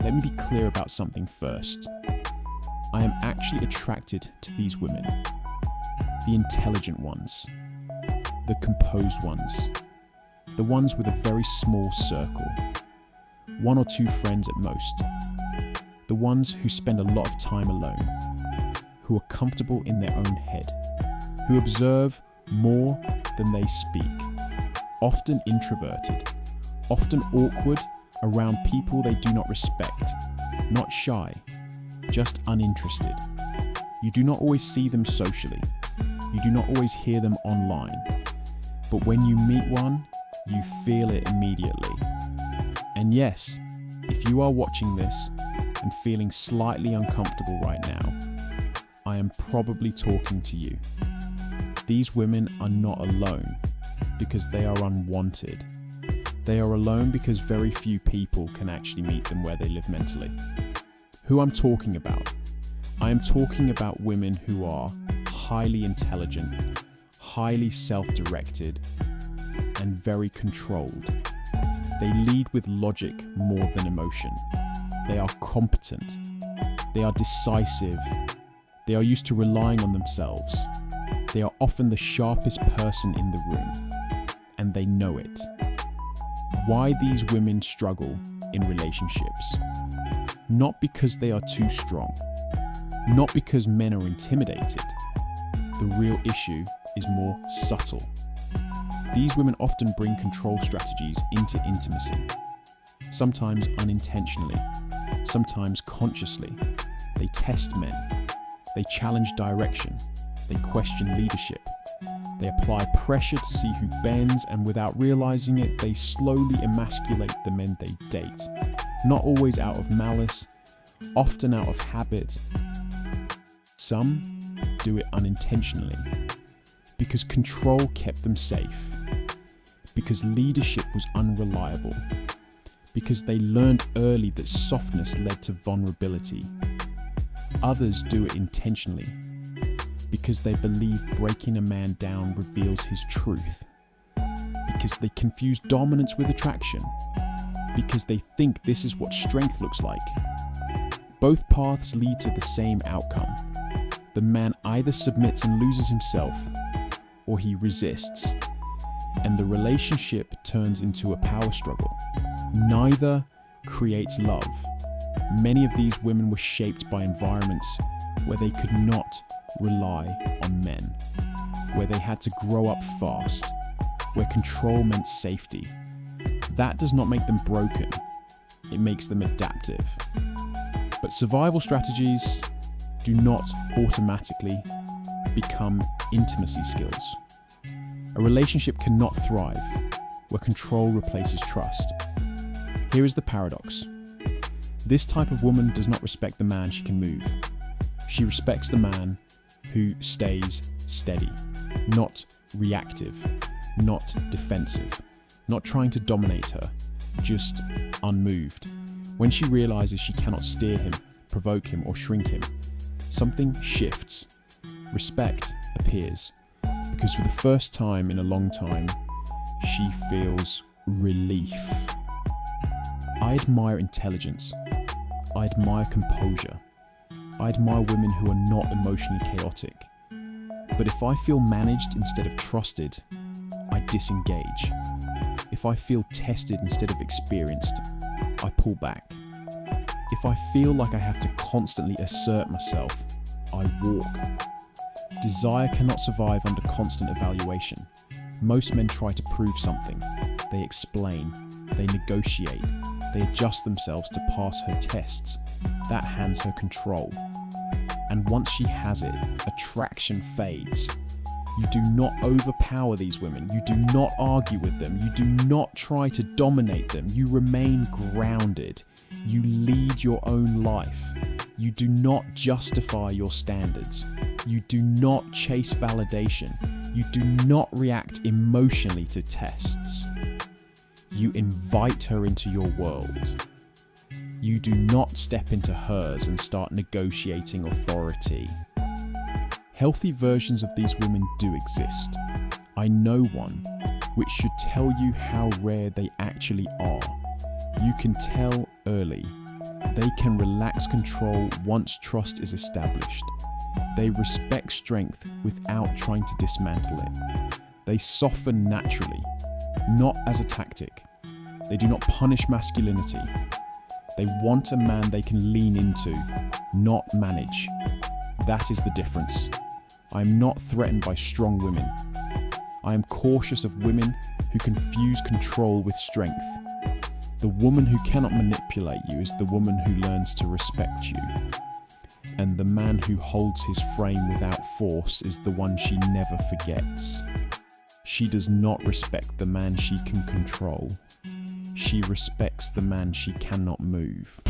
Let me be clear about something first. I am actually attracted to these women. The intelligent ones. The composed ones. The ones with a very small circle. 1 or 2 friends at most. The ones who spend a lot of time alone. Who are comfortable in their own head. Who observe more than they speak. Often introverted. Often awkward around people they do not respect. Not shy. Just uninterested. You do not always see them socially. You do not always hear them online. But when you meet one, you feel it immediately. And yes, if you are watching this and feeling slightly uncomfortable right now, I am probably talking to you. These women are not alone because they are unwanted. They are alone because very few people can actually meet them where they live mentally. Who I'm talking about? I am talking about women who are highly intelligent, highly self-directed, and very controlled. They lead with logic more than emotion. They are competent. They are decisive. They are used to relying on themselves. They are often the sharpest person in the room, and they know it. Why these women struggle in relationships? Not because they are too strong, not because men are intimidated. The real issue is more subtle. These women often bring control strategies into intimacy, sometimes unintentionally, sometimes consciously. They test men, they challenge direction, they question leadership, they apply pressure to see who bends, and without realizing it, they slowly emasculate the men they date. Not always out of malice, often out of habit. Some do it unintentionally, because control kept them safe, because leadership was unreliable, because they learned early that softness led to vulnerability. Others do it intentionally, because they believe breaking a man down reveals his truth, because they confuse dominance with attraction, because they think this is what strength looks like. Both paths lead to the same outcome. The man either submits and loses himself, or he resists, and the relationship turns into a power struggle. Neither creates love. Many of these women were shaped by environments where they could not rely on men, where they had to grow up fast, where control meant safety. That does not make them broken, it makes them adaptive. But survival strategies do not automatically become intimacy skills. A relationship cannot thrive where control replaces trust. Here is the paradox. This type of woman does not respect the man she can move. She respects the man who stays steady, not reactive, not defensive, not trying to dominate her, just unmoved. When she realizes she cannot steer him, provoke him, or shrink him, something shifts. Respect appears, because for the first time in a long time, she feels relief. I admire intelligence. I admire composure. I admire women who are not emotionally chaotic. But if I feel managed instead of trusted, I disengage. If I feel tested instead of experienced, I pull back. If I feel like I have to constantly assert myself, I walk. Desire cannot survive under constant evaluation. Most men try to prove something. They explain. They negotiate. They adjust themselves to pass her tests. That hands her control. And once she has it, attraction fades. You do not overpower these women. You do not argue with them. You do not try to dominate them. You remain grounded. You lead your own life. You do not justify your standards. You do not chase validation. You do not react emotionally to tests. You invite her into your world. You do not step into hers and start negotiating authority. Healthy versions of these women do exist. I know one, which should tell you how rare they actually are. You can tell early. They can relax control once trust is established. They respect strength without trying to dismantle it. They soften naturally, not as a tactic. They do not punish masculinity. They want a man they can lean into, not manage. That is the difference. I am not threatened by strong women. I am cautious of women who confuse control with strength. The woman who cannot manipulate you is the woman who learns to respect you. And the man who holds his frame without force is the one she never forgets. She does not respect the man she can control. She respects the man she cannot move.